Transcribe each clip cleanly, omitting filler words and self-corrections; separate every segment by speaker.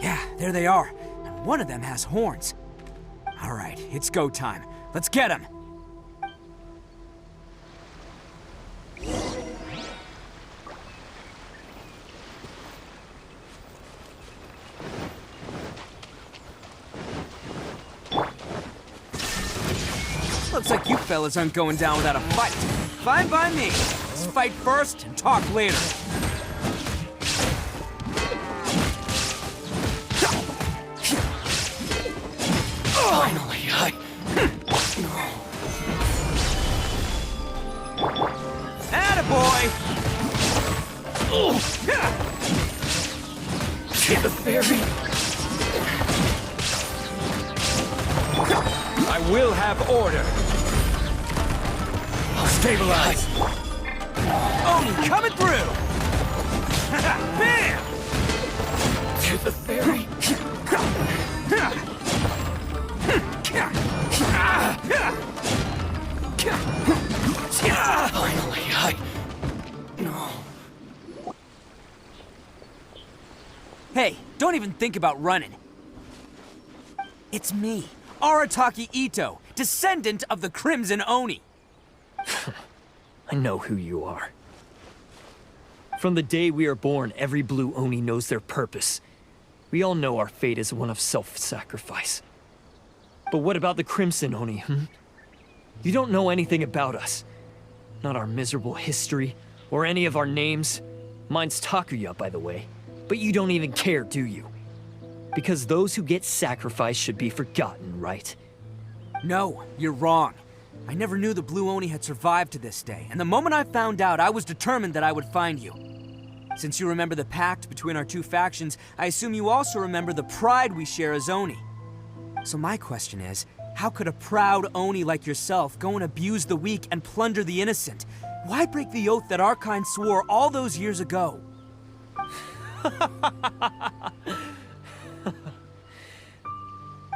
Speaker 1: Yeah, there they are. And one of them has horns. All right, it's go time. Let's get him! Looks like you fellas aren't going down without a fight. Fine by me. Let's fight first and talk later.
Speaker 2: Finally,
Speaker 1: Attaboy!
Speaker 2: Get the fairy!
Speaker 1: I will have order. Stabilize. Oni coming through! Bam!
Speaker 2: To the fairy! Finally, No.
Speaker 1: Hey, don't even think about running. It's me, Arataki Itto, descendant of the Crimson Oni.
Speaker 3: I know who you are. From the day we are born, every blue Oni knows their purpose. We all know our fate is one of self-sacrifice. But what about the Crimson Oni, You don't know anything about us. Not our miserable history, or any of our names. Mine's Takuya, by the way. But you don't even care, do you? Because those who get sacrificed should be forgotten, right?
Speaker 1: No, you're wrong. I never knew the Blue Oni had survived to this day, and the moment I found out, I was determined that I would find you. Since you remember the pact between our two factions, I assume you also remember the pride we share as Oni. So my question is, how could a proud Oni like yourself go and abuse the weak and plunder the innocent? Why break the oath that our kind swore all those years ago?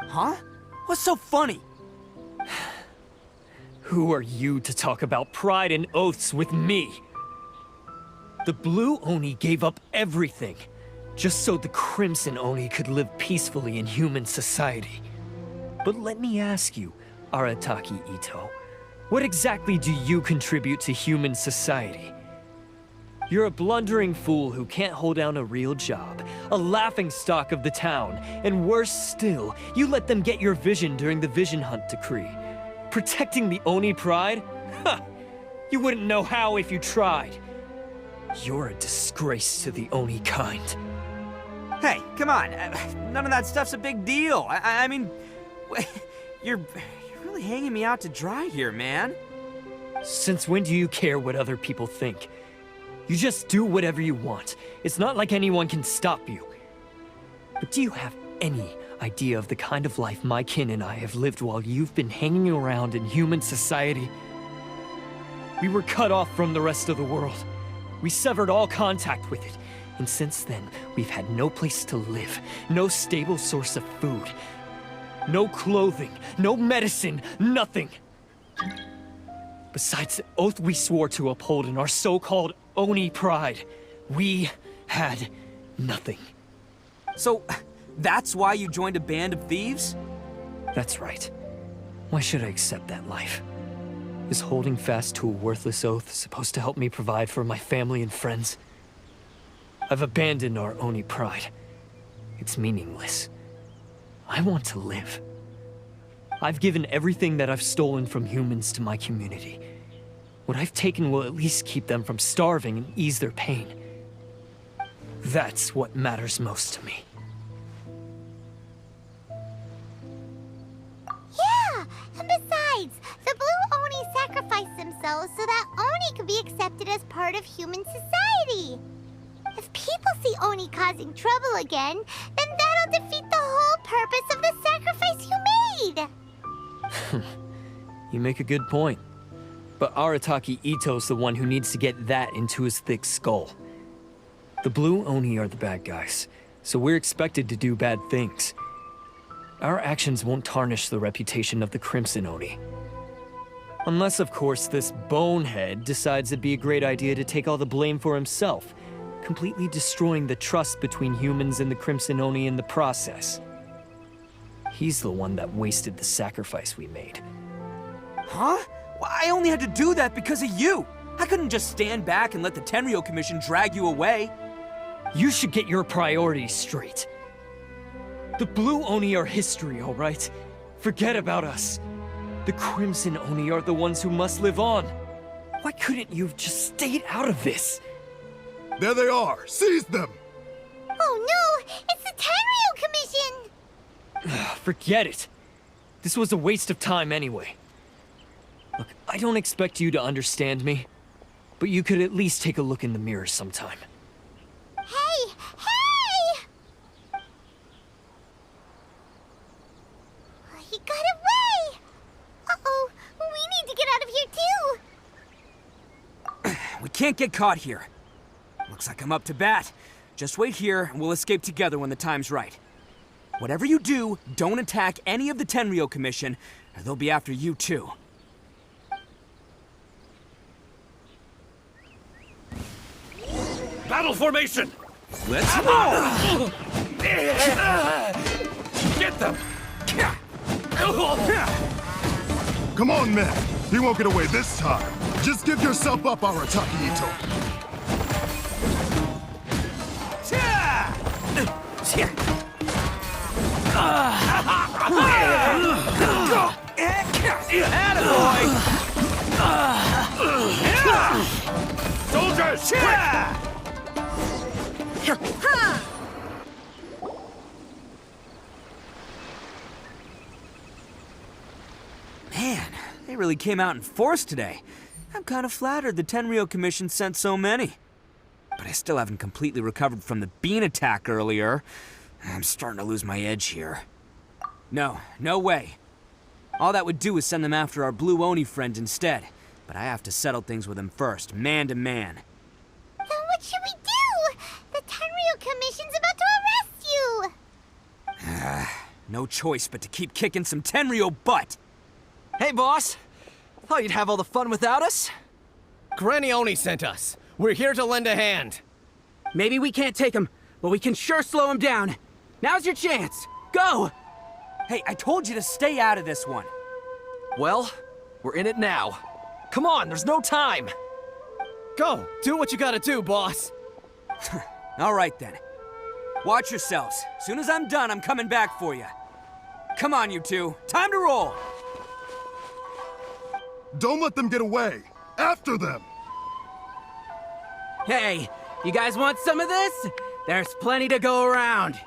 Speaker 1: Huh? What's so funny?
Speaker 3: Who are you to talk about pride and oaths with me? The Blue Oni gave up everything, just so the Crimson Oni could live peacefully in human society. But let me ask you, Arataki Itto, what exactly do you contribute to human society? You're a blundering fool who can't hold down a real job, a laughingstock of the town, and worse still, you let them get your vision during the Vision Hunt decree. Protecting the Oni pride? Ha! You wouldn't know how if you tried. You're a disgrace to the Oni kind.
Speaker 1: Hey, come on. None of that stuff's a big deal. I mean, you're really hanging me out to dry here, man.
Speaker 3: Since when do you care what other people think? You just do whatever you want. It's not like anyone can stop you. But do you have any idea of the kind of life my kin and I have lived while you've been hanging around in human society? We were cut off from the rest of the world. We severed all contact with it. And since then, we've had no place to live, no stable source of food, no clothing, no medicine, nothing. Besides the oath we swore to uphold in our so-called Oni pride, we had nothing.
Speaker 1: So, that's why you joined a band of thieves?
Speaker 3: That's right. Why should I accept that life? Is holding fast to a worthless oath supposed to help me provide for my family and friends? I've abandoned our Oni pride. It's meaningless. I want to live. I've given everything that I've stolen from humans to my community. What I've taken will at least keep them from starving and ease their pain. That's what matters most to me.
Speaker 4: Yeah, and besides, the Blue Oni sacrificed themselves so that Oni could be accepted as part of human society. If people see Oni causing trouble again, then that'll defeat the whole purpose of the sacrifice you made.
Speaker 3: You make a good point. But Arataki Itto's the one who needs to get that into his thick skull. The Blue Oni are the bad guys, so we're expected to do bad things. Our actions won't tarnish the reputation of the Crimson Oni. Unless, of course, this bonehead decides it'd be a great idea to take all the blame for himself, completely destroying the trust between humans and the Crimson Oni in the process. He's the one that wasted the sacrifice we made.
Speaker 1: Huh? Well, I only had to do that because of you. I couldn't just stand back and let the Tenryo Commission drag you away.
Speaker 3: You should get your priorities straight. The Blue Oni are history, all right? Forget about us. The Crimson Oni are the ones who must live on. Why couldn't you have just stayed out of this?
Speaker 5: There they are! Seize them!
Speaker 4: Oh no! It's the Tenryo Commission!
Speaker 3: Forget it. This was a waste of time anyway. Look, I don't expect you to understand me, but you could at least take a look in the mirror sometime.
Speaker 4: Hey! Hey! He got away! Uh-oh, we need to get out of here too!
Speaker 1: We can't get caught here. Looks like I'm up to bat. Just wait here, and we'll escape together when the time's right. Whatever you do, don't attack any of the Tenryo Commission, or they'll be after you too.
Speaker 2: Battle formation!
Speaker 1: Let's roll!
Speaker 2: Get them!
Speaker 5: Come on, men! He won't get away this time! Just give yourself up, Arataki Itto!
Speaker 2: Soldiers!
Speaker 1: Man, they really came out in force today. I'm kind of flattered the Tenryo Commission sent so many. But I still haven't completely recovered from the bean attack earlier. I'm starting to lose my edge here. No way. All that would do is send them after our Blue Oni friend instead. But I have to settle things with him first, man to man.
Speaker 4: Then what should we do? The Tenryo Commission's about to arrest you!
Speaker 1: No choice but to keep kicking some Tenryo butt.
Speaker 6: Hey, boss. Thought you'd have all the fun without us?
Speaker 7: Granny Oni sent us. We're here to lend a hand.
Speaker 8: Maybe we can't take him, but we can sure slow him down. Now's your chance. Go!
Speaker 1: Hey, I told you to stay out of this one.
Speaker 6: Well, we're in it now. Come on, there's no time.
Speaker 7: Go, do what you gotta do, boss.
Speaker 1: All right then. Watch yourselves. As soon as I'm done, I'm coming back for you. Come on, you two. Time to roll.
Speaker 5: Don't let them get away! After them!
Speaker 8: Hey, you guys want some of this? There's plenty to go around.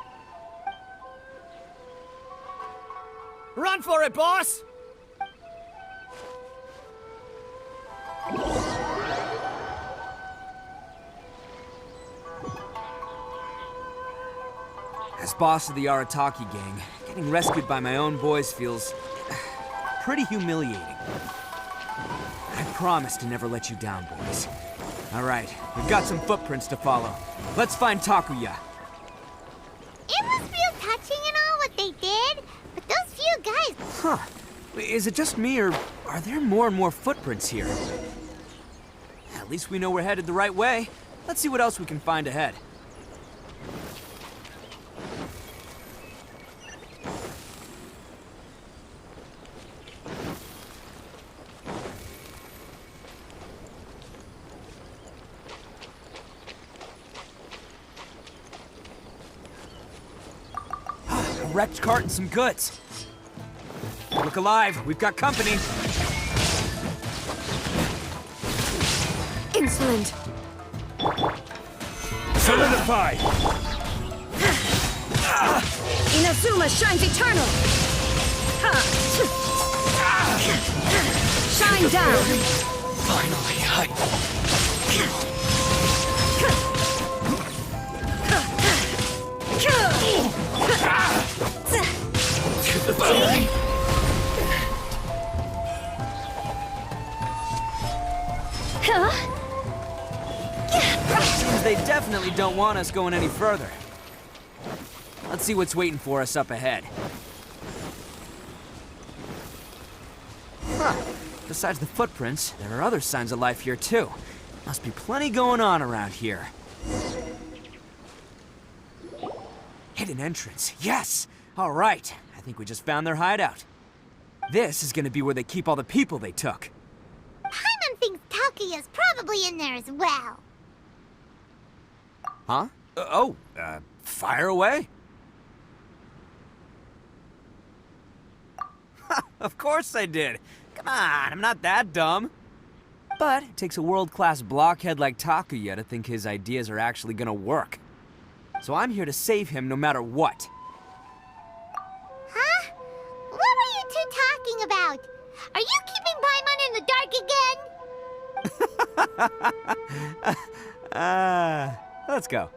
Speaker 7: Run for it, boss!
Speaker 1: As boss of the Arataki gang, getting rescued by my own boys feels pretty humiliating. I promise to never let you down, boys. All right, we've got some footprints to follow. Let's find Takuya.
Speaker 4: It was real touching and all what they did, but those few guys...
Speaker 1: Huh. Is it just me, or are there more and more footprints here? At least we know we're headed the right way. Let's see what else we can find ahead. A wrecked cart and some goods. Look alive, we've got company.
Speaker 9: Insolent.
Speaker 2: Solidify!
Speaker 9: Inazuma shines eternal. Shine down.
Speaker 2: Finally, to the fury!
Speaker 1: Seems they definitely don't want us going any further. Let's see what's waiting for us up ahead. Huh. Besides the footprints, there are other signs of life here too. Must be plenty going on around here. Hidden entrance, yes! All right, I think we just found their hideout. This is gonna be where they keep all the people they took.
Speaker 4: Paimon thinks Takuya's probably in there as well.
Speaker 1: Huh? Fire away? Of course I did. Come on, I'm not that dumb. But it takes a world-class blockhead like Takuya to think his ideas are actually gonna work. So I'm here to save him no matter what.
Speaker 4: Huh? What were you two talking about? Are you keeping Paimon in the dark again?
Speaker 1: Let's go.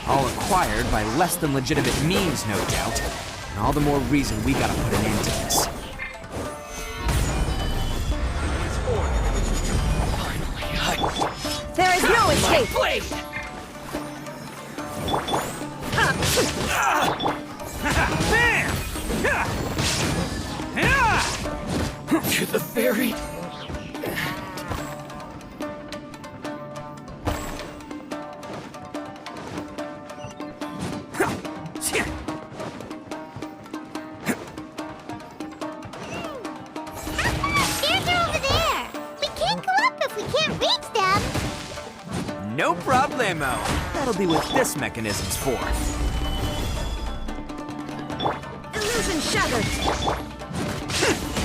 Speaker 1: All acquired by less than legitimate means, no doubt. And all the more reason we gotta put an end to this.
Speaker 9: There is no escape!
Speaker 2: Blade! To the very...
Speaker 1: No problemo. That'll be what this mechanism's for.
Speaker 9: Illusion shattered!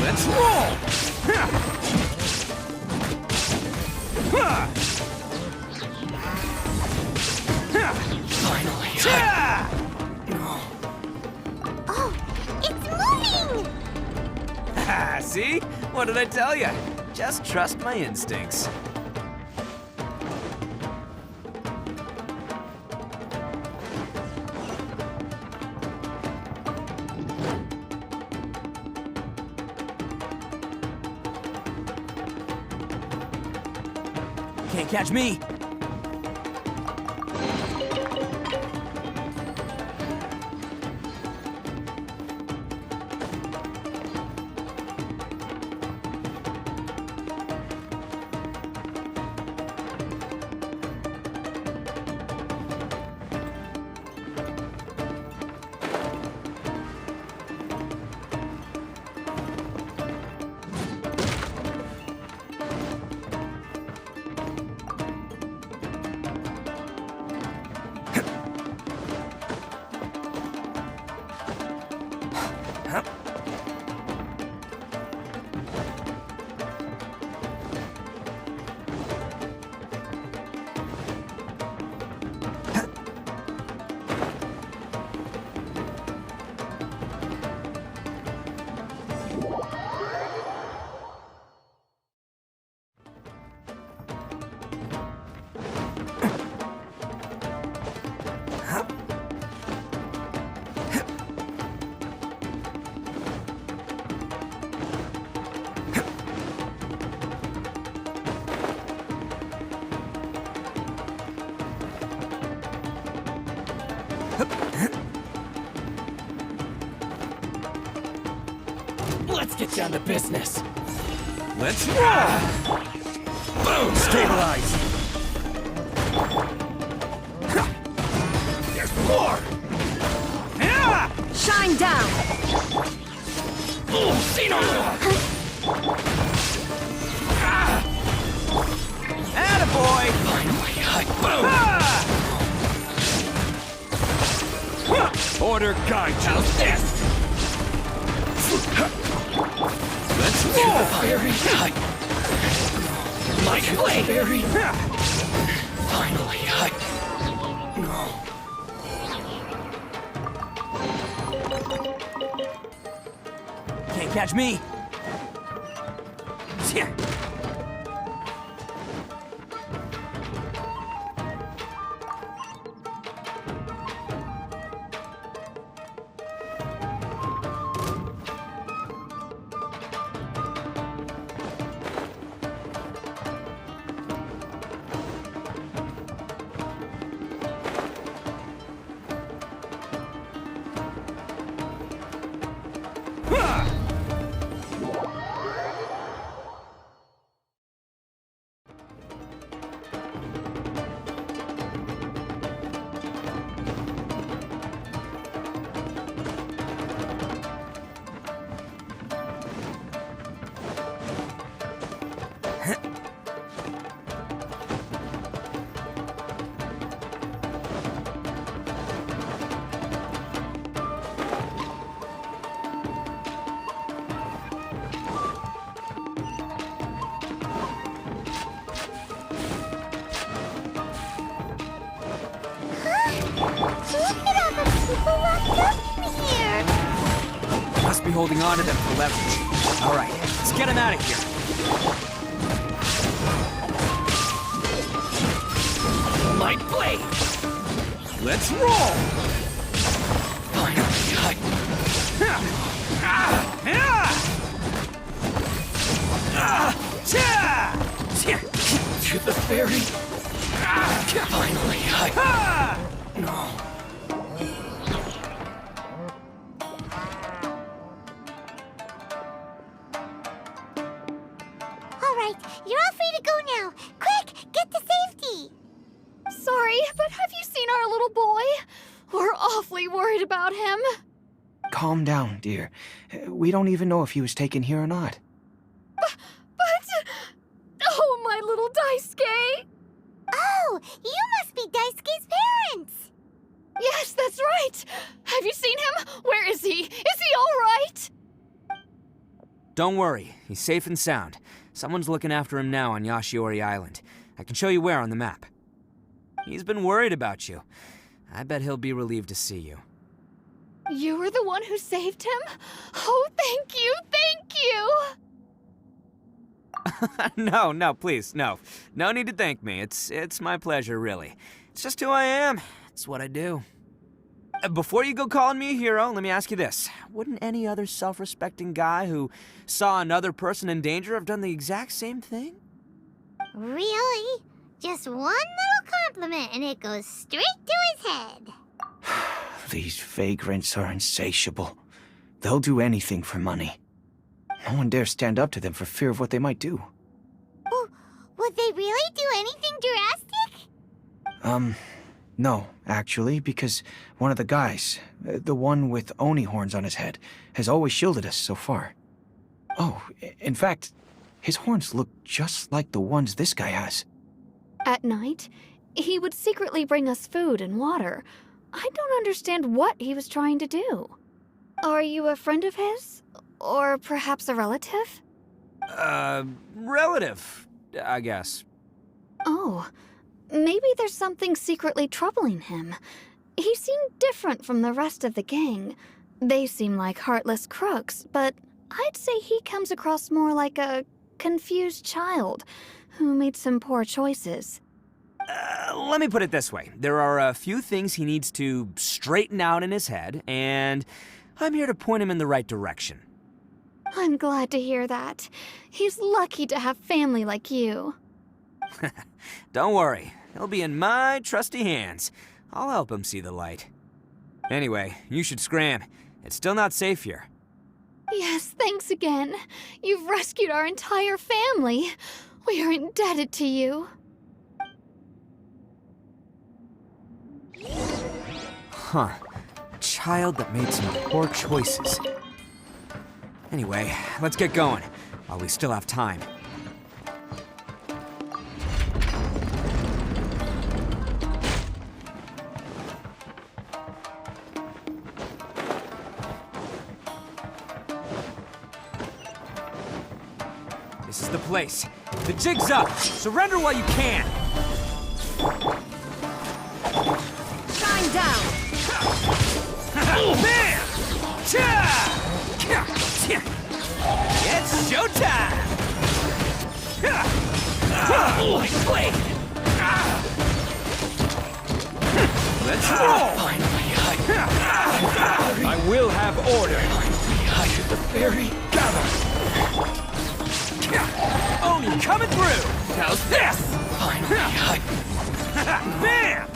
Speaker 1: Let's roll!
Speaker 2: Finally,
Speaker 4: Oh, it's moving!
Speaker 1: See? What did I tell you? Just trust my instincts. Can't catch me.
Speaker 2: let's get down to business. Let's roll! Boom! Stabilize! There's more!
Speaker 9: Shine down!
Speaker 2: Boom! Xeno!
Speaker 1: Attaboy!
Speaker 2: Finally, boom!
Speaker 1: Order guide you.
Speaker 2: How's this? Let's roll! Very high. My blade! Very... Finally,
Speaker 1: Can't catch me.
Speaker 4: Look at all the people locked up in here!
Speaker 1: Must be holding on to them for leverage. All right, let's get him out of here.
Speaker 6: Light blade!
Speaker 2: Let's roll!
Speaker 6: Finally, to the ferry. Finally, No.
Speaker 4: All right, you're all free to go now. Quick, get to safety!
Speaker 9: Sorry, but have you seen our little boy? We're awfully worried about him.
Speaker 10: Calm down, dear. We don't even know if he was taken here or not.
Speaker 9: But... Oh, my little Daisuke!
Speaker 4: Oh, you must be Daisuke's parents!
Speaker 9: Yes, that's right! Have you seen him? Where is he? Is he all right?
Speaker 1: Don't worry, he's safe and sound. Someone's looking after him now on Yashiori Island. I can show you where on the map. He's been worried about you. I bet he'll be relieved to see you.
Speaker 9: You were the one who saved him? Oh, thank you, thank you!
Speaker 1: No, please, no. No need to thank me. It's my pleasure, really. It's just who I am. It's what I do. Before you go calling me a hero, let me ask you this. Wouldn't any other self-respecting guy who saw another person in danger have done the exact same thing?
Speaker 4: Really? Just one little compliment and it goes straight to his head.
Speaker 10: These vagrants are insatiable. They'll do anything for money. No one dares stand up to them for fear of what they might do.
Speaker 4: Well, would they really do anything drastic?
Speaker 10: No, actually, because one of the guys, the one with Oni horns on his head, has always shielded us so far. Oh, in fact, his horns look just like the ones this guy has.
Speaker 9: At night, he would secretly bring us food and water. I don't understand what he was trying to do. Are you a friend of his? Or perhaps a relative?
Speaker 1: Relative, I guess.
Speaker 9: Oh, maybe there's something secretly troubling him. He seemed different from the rest of the gang. They seem like heartless crooks, but I'd say he comes across more like a confused child who made some poor choices.
Speaker 1: Let me put it this way. There are a few things he needs to straighten out in his head, and I'm here to point him in the right direction.
Speaker 9: I'm glad to hear that. He's lucky to have family like you.
Speaker 1: Don't worry. He'll be in my trusty hands. I'll help him see the light. Anyway, you should scram. It's still not safe here.
Speaker 9: Yes, thanks again. You've rescued our entire family. We are indebted to you.
Speaker 1: Huh. A child that made some poor choices. Anyway, let's get going, while we still have time. This is the place. The jig's up! Surrender while you can!
Speaker 9: Shine down!
Speaker 1: Bam! Cha! It's showtime!
Speaker 3: Like blade!
Speaker 2: Let's roll!
Speaker 3: I will have order!
Speaker 2: Should the fairy gather?
Speaker 1: Oni coming through!
Speaker 2: How's this?
Speaker 1: Bam!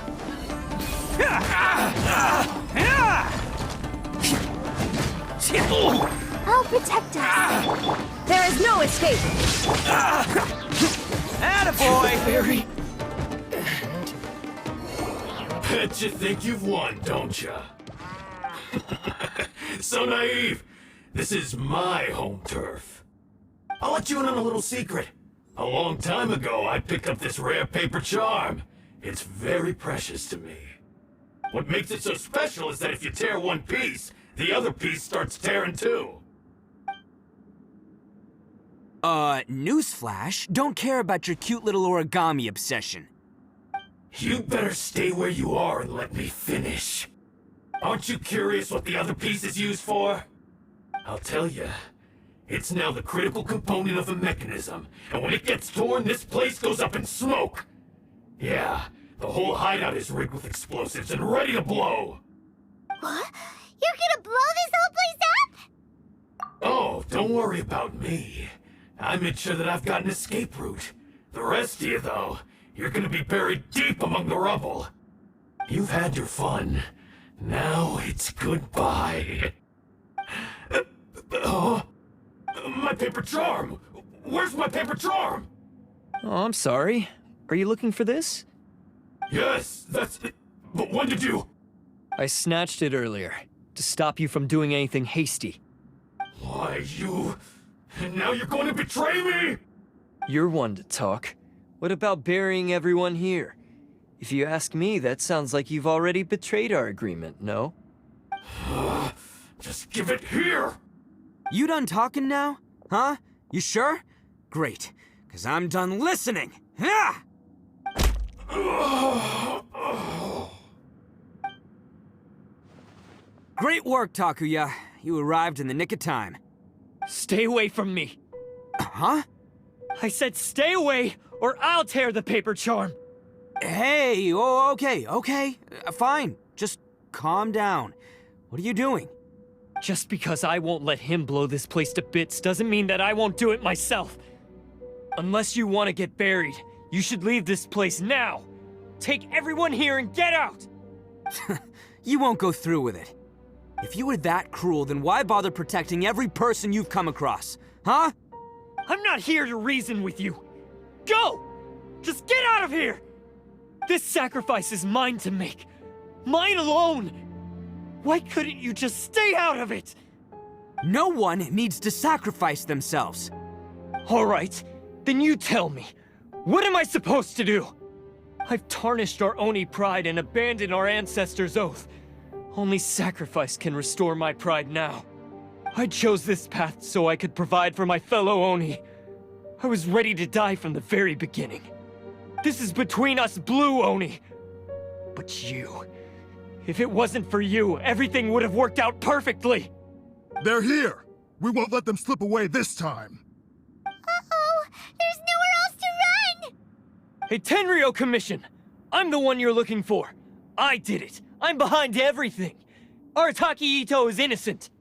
Speaker 9: I'll protect us. There is no escape.
Speaker 1: Attaboy!
Speaker 2: Fairy. Bet you think you've won, don't ya? So naive. This is my home turf. I'll let you in on a little secret. A long time ago, I picked up this rare paper charm. It's very precious to me. What makes it so special is that if you tear one piece, the other piece starts tearing too.
Speaker 1: Newsflash, don't care about your cute little origami obsession.
Speaker 2: You better stay where you are and let me finish. Aren't you curious what the other piece is used for? I'll tell you. It's now the critical component of the mechanism, and when it gets torn, this place goes up in smoke. Yeah, the whole hideout is rigged with explosives and ready to blow.
Speaker 4: What? You're gonna blow this whole place up?
Speaker 2: Oh, don't worry about me. I made sure that I've got an escape route. The rest of you, though, you're gonna be buried deep among the rubble. You've had your fun. Now it's goodbye. My paper charm! Where's my paper charm?
Speaker 3: Oh, I'm sorry. Are you looking for this?
Speaker 2: Yes, that's it. But when did you...
Speaker 3: I snatched it earlier, to stop you from doing anything hasty.
Speaker 2: Why, you... And now you're going to betray me?
Speaker 3: You're one to talk. What about burying everyone here? If you ask me, that sounds like you've already betrayed our agreement, no?
Speaker 2: Just give it here!
Speaker 1: You done talking now? Huh? You sure? Great, because I'm done listening. Ah! Great work, Takuya. You arrived in the nick of time.
Speaker 3: Stay away from me!
Speaker 1: Huh?
Speaker 3: I said stay away, or I'll tear the paper charm!
Speaker 1: Hey, oh, okay. Fine. Just calm down. What are you doing?
Speaker 3: Just because I won't let him blow this place to bits doesn't mean that I won't do it myself. Unless you want to get buried, you should leave this place now. Take everyone here and get out!
Speaker 1: You won't go through with it. If you were that cruel, then why bother protecting every person you've come across? Huh?
Speaker 3: I'm not here to reason with you. Go! Just get out of here! This sacrifice is mine to make. Mine alone! Why couldn't you just stay out of it?
Speaker 1: No one needs to sacrifice themselves.
Speaker 3: All right, then you tell me. What am I supposed to do? I've tarnished our Oni pride and abandoned our ancestors' oath. Only sacrifice can restore my pride now. I chose this path so I could provide for my fellow Oni. I was ready to die from the very beginning. This is between us Blue Oni. But you... If it wasn't for you, everything would have worked out perfectly!
Speaker 5: They're here! We won't let them slip away this time!
Speaker 4: Uh-oh! There's nowhere else to run!
Speaker 3: Hey, Tenryo Commission! I'm the one you're looking for. I did it. I'm behind everything. Arataki Itto is innocent.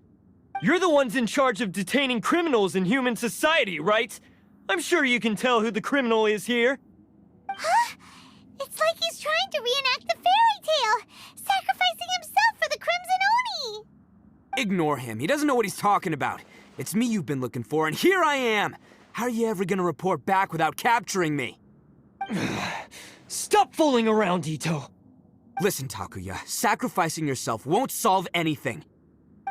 Speaker 3: You're the ones in charge of detaining criminals in human society, right? I'm sure you can tell who the criminal is here.
Speaker 4: Huh? It's like he's trying to reenact the fairy tale, sacrificing himself for the Crimson Oni!
Speaker 1: Ignore him. He doesn't know what he's talking about. It's me you've been looking for, and here I am! How are you ever gonna report back without capturing me?
Speaker 3: Stop fooling around, Itto!
Speaker 1: Listen, Takuya, sacrificing yourself won't solve anything.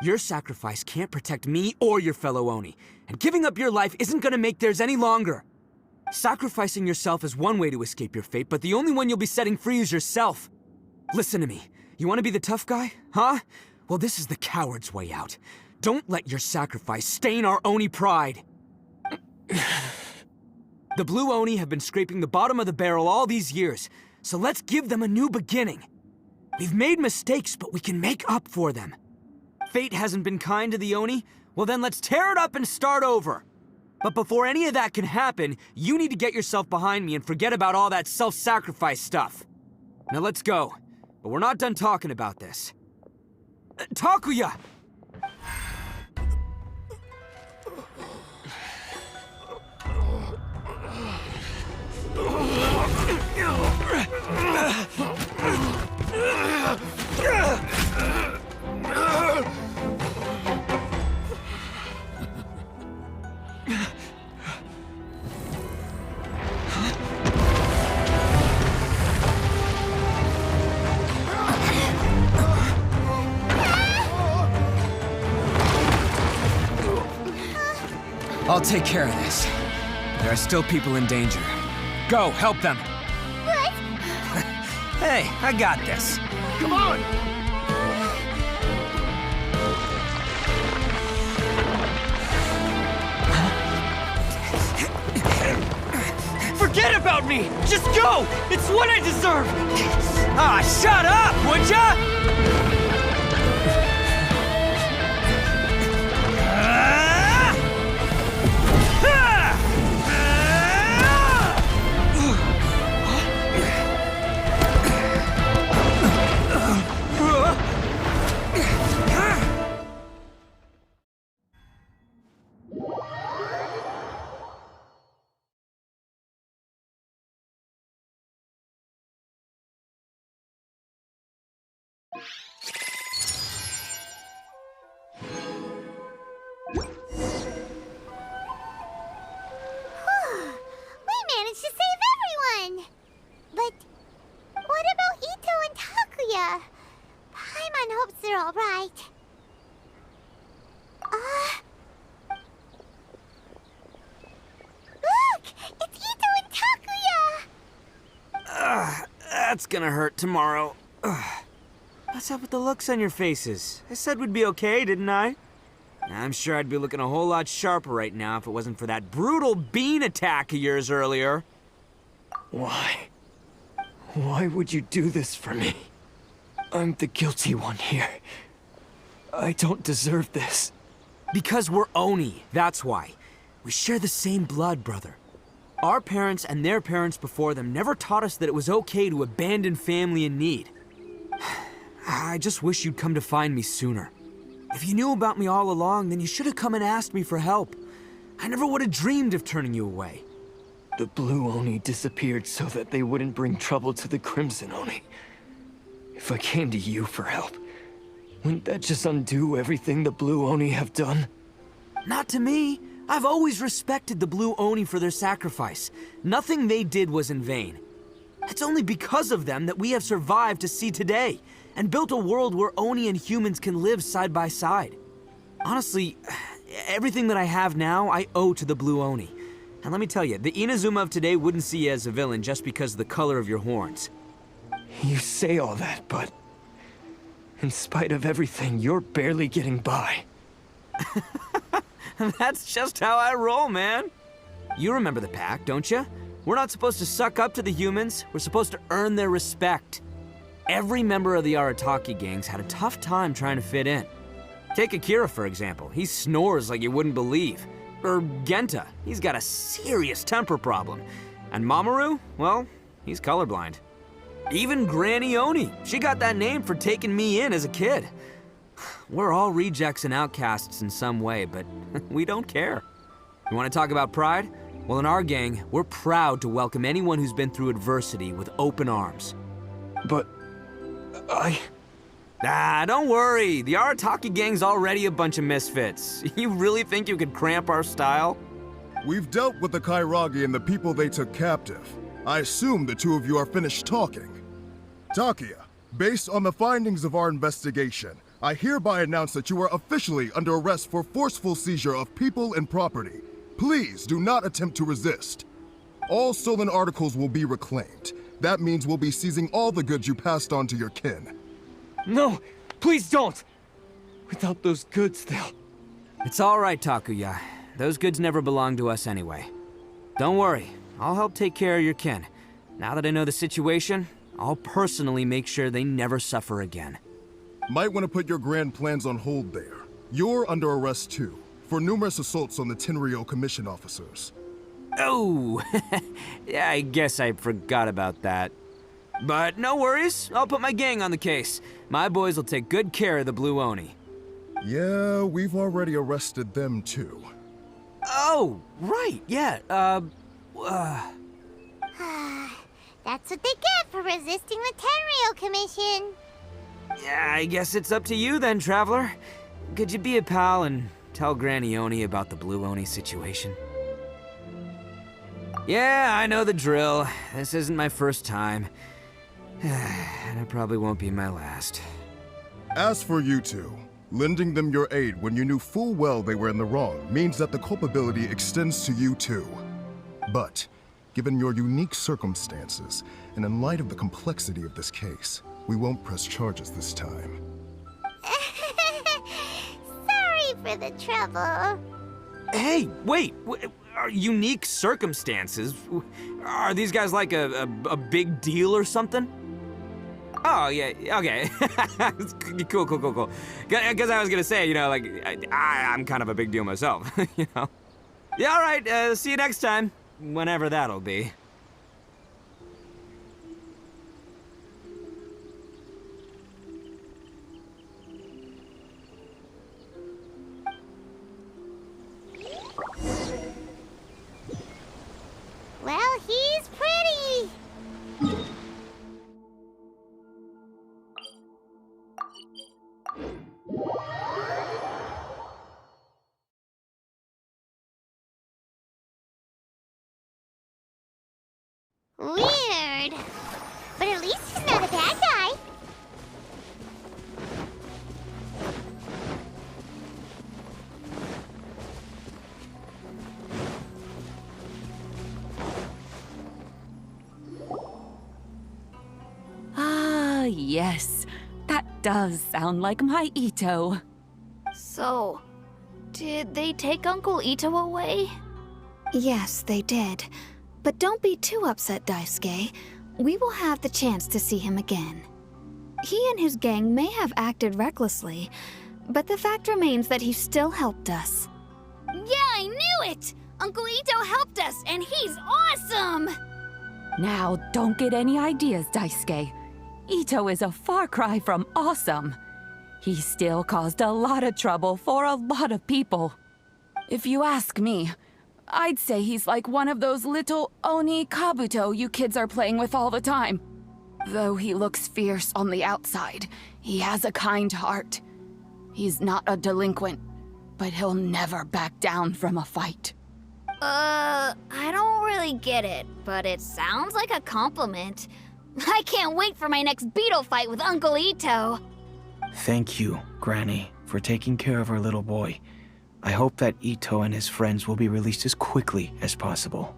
Speaker 1: Your sacrifice can't protect me or your fellow Oni, and giving up your life isn't gonna make theirs any longer. Sacrificing yourself is one way to escape your fate, but the only one you'll be setting free is yourself. Listen to me. You want to be the tough guy, huh? Well, this is the coward's way out. Don't let your sacrifice stain our Oni pride. The Blue Oni have been scraping the bottom of the barrel all these years, so let's give them a new beginning. We've made mistakes, but we can make up for them. Fate hasn't been kind to the Oni? Well then let's tear it up and start over. But before any of that can happen, you need to get yourself behind me and forget about all that self-sacrifice stuff. Now let's go. But we're not done talking about this. Takuya! I'll take care of this. There are still people in danger. Go, help them.
Speaker 4: What?
Speaker 1: Hey, I got this.
Speaker 5: Come on!
Speaker 3: Forget about me! Just go! It's what I deserve!
Speaker 1: Ah, shut up, would ya?
Speaker 4: We managed to save everyone! But what about Itto and Takuya? Paimon hopes they're alright. Look! It's Itto and Takuya!
Speaker 1: That's gonna hurt tomorrow. What's up with the looks on your faces? I said we'd be okay, didn't I? I'm sure I'd be looking a whole lot sharper right now if it wasn't for that brutal bean attack of yours earlier.
Speaker 3: Why? Why would you do this for me? I'm the guilty one here. I don't deserve this.
Speaker 1: Because we're Oni, that's why. We share the same blood, brother. Our parents and their parents before them never taught us that it was okay to abandon family in need. I just wish you'd come to find me sooner. If you knew about me all along, then you should have come and asked me for help. I never would have dreamed of turning you away.
Speaker 3: The Blue Oni disappeared so that they wouldn't bring trouble to the Crimson Oni. If I came to you for help, wouldn't that just undo everything the Blue Oni have done?
Speaker 1: Not to me. I've always respected the Blue Oni for their sacrifice. Nothing they did was in vain. It's only because of them that we have survived to see today, and built a world where Oni and humans can live side by side. Honestly, everything that I have now, I owe to the Blue Oni. And let me tell you, the Inazuma of today wouldn't see you as a villain just because of the color of your horns.
Speaker 3: You say all that, but in spite of everything, you're barely getting by.
Speaker 1: That's just how I roll, man. You remember the pact, don't you? We're not supposed to suck up to the humans. We're supposed to earn their respect. Every member of the Arataki gangs had a tough time trying to fit in. Take Akira, for example. He snores like you wouldn't believe. Or Genta. He's got a serious temper problem. And Mamoru, well, he's colorblind. Even Granny Oni. She got that name for taking me in as a kid. We're all rejects and outcasts in some way, but we don't care. You want to talk about pride? Well, in our gang, we're proud to welcome anyone who's been through adversity with open arms.
Speaker 3: But
Speaker 1: don't worry. The Arataki gang's already a bunch of misfits. You really think you could cramp our style?
Speaker 5: We've dealt with the Kairagi and the people they took captive. I assume the two of you are finished talking. Takuya, based on the findings of our investigation, I hereby announce that you are officially under arrest for forceful seizure of people and property. Please do not attempt to resist. All stolen articles will be reclaimed. That means we'll be seizing all the goods you passed on to your kin.
Speaker 3: no, please don't! Without those goods, they'll...
Speaker 1: It's all right, Takuya. Those goods never belonged to us anyway. Don't worry. I'll help take care of your kin. Now that I know the situation, I'll personally make sure they never suffer again.
Speaker 5: Might want to put your grand plans on hold there. You're under arrest too. for numerous assaults on the Tenryou Commission officers.
Speaker 1: Oh, yeah, I guess I forgot about that. But no worries, I'll put my gang on the case. My boys will take good care of the Blue Oni.
Speaker 5: Yeah, we've already arrested them too.
Speaker 1: Oh, right, yeah,
Speaker 4: That's what they get for resisting the Tenryou Commission.
Speaker 1: yeah, I guess it's up to you then, Traveler. Could you be a pal and tell Granny Oni about the Blue Oni situation? Yeah, I know the drill. This isn't my first time. And it probably won't be my last.
Speaker 5: As for you two, lending them your aid when you knew full well they were in the wrong means that the culpability extends to you too. But, given your unique circumstances, and in light of the complexity of this case, we won't press charges this time.
Speaker 4: Sorry for the trouble.
Speaker 1: Hey, wait! Are unique circumstances? Are these guys like a big deal or something? Oh, yeah, okay. Cool. Because I was gonna say, you know, like, I'm kind of a big deal myself, you know? Yeah, all right, see you next time. Whenever that'll be.
Speaker 4: Well, he's pretty. Weird. But at least he's not a bad guy.
Speaker 11: Ah, yes. That does sound like my Itto.
Speaker 9: So, did they take Uncle Itto away? Yes, they did. But don't be too upset, Daisuke. We will have the chance to see him again. He and his gang may have acted recklessly, but the fact remains that he still helped us. Yeah, I knew it! Uncle Itto helped us, and he's awesome!
Speaker 11: Now, don't get any ideas, Daisuke. Itto is a far cry from awesome. He still caused a lot of trouble for a lot of people. If you ask me, I'd say he's like one of those little Oni Kabuto you kids are playing with all the time. Though he looks fierce on the outside, he has a kind heart. He's not a delinquent, but he'll never back down from a fight.
Speaker 9: I don't really get it, but it sounds like a compliment. I can't wait for my next beetle fight with Uncle Itto.
Speaker 10: Thank you, Granny, for taking care of our little boy. I hope that Itto and his friends will be released as quickly as possible.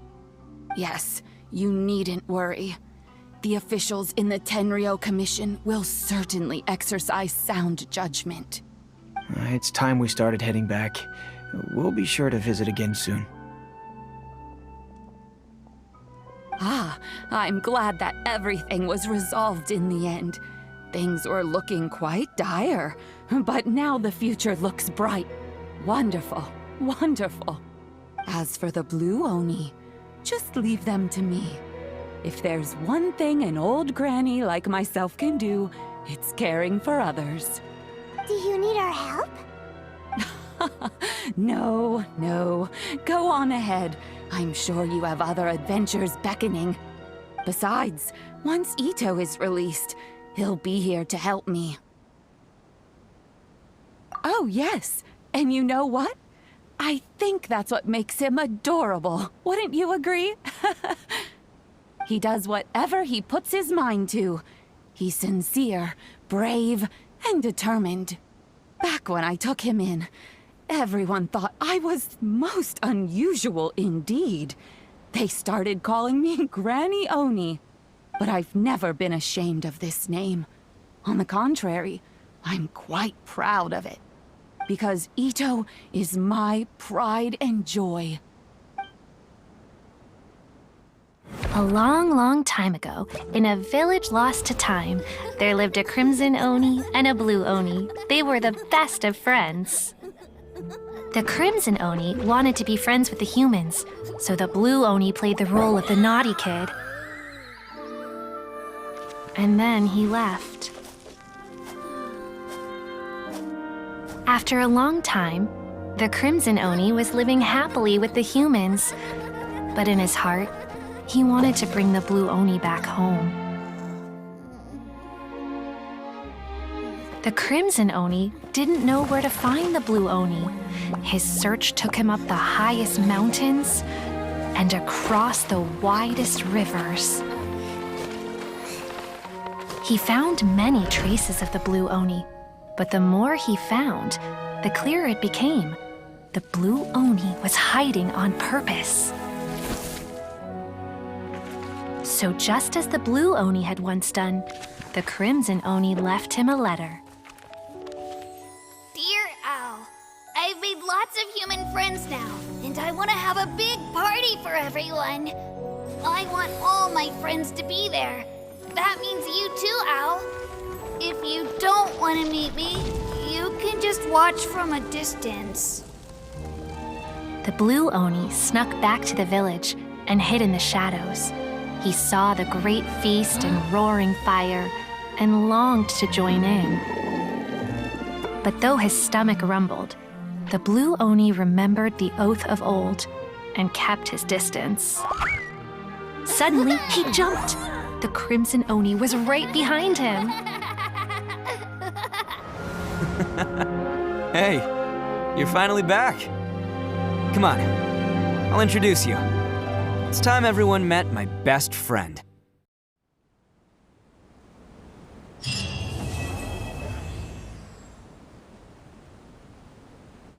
Speaker 11: Yes, you needn't worry. The officials in the Tenryou Commission will certainly exercise sound judgment.
Speaker 10: It's time we started heading back. We'll be sure to visit again soon.
Speaker 11: Ah, I'm glad that everything was resolved in the end. Things were looking quite dire, but now the future looks bright. Wonderful, wonderful. As for the Blue Oni, just leave them to me. If there's one thing an old granny like myself can do, it's caring for others.
Speaker 4: Do you need our help?
Speaker 11: No. Go on ahead. I'm sure you have other adventures beckoning. Besides, once Itto is released, he'll be here to help me. Oh, yes. And you know what? I think that's what makes him adorable. Wouldn't you agree? He does whatever he puts his mind to. He's sincere, brave, and determined. Back when I took him in, everyone thought I was most unusual indeed. They started calling me Granny Oni. But I've never been ashamed of this name. On the contrary, I'm quite proud of it. Because Itto is my pride and joy.
Speaker 12: A long, long time ago, in a village lost to time, there lived a crimson Oni and a blue Oni. They were the best of friends. The Crimson Oni wanted to be friends with the humans, so the Blue Oni played the role of the naughty kid. And then he left. After a long time, the Crimson Oni was living happily with the humans, but in his heart, he wanted to bring the Blue Oni back home. The Crimson Oni didn't know where to find the Blue Oni. His search took him up the highest mountains and across the widest rivers. He found many traces of the Blue Oni, but the more he found, the clearer it became. The Blue Oni was hiding on purpose. So just as the Blue Oni had once done, the Crimson Oni left him a letter.
Speaker 13: Dear Owl, I've made lots of human friends now, and I want to have a big party for everyone. I want all my friends to be there. That means you too, Owl. If you don't want to meet me, you can just watch from a distance.
Speaker 12: The Blue Oni snuck back to the village and hid in the shadows. He saw the great feast and roaring fire and longed to join in. But though his stomach rumbled, the Blue Oni remembered the oath of old and kept his distance. Suddenly, he jumped. The Crimson Oni was right behind him.
Speaker 1: Hey, you're finally back. Come on, I'll introduce you. It's time everyone met my best friend.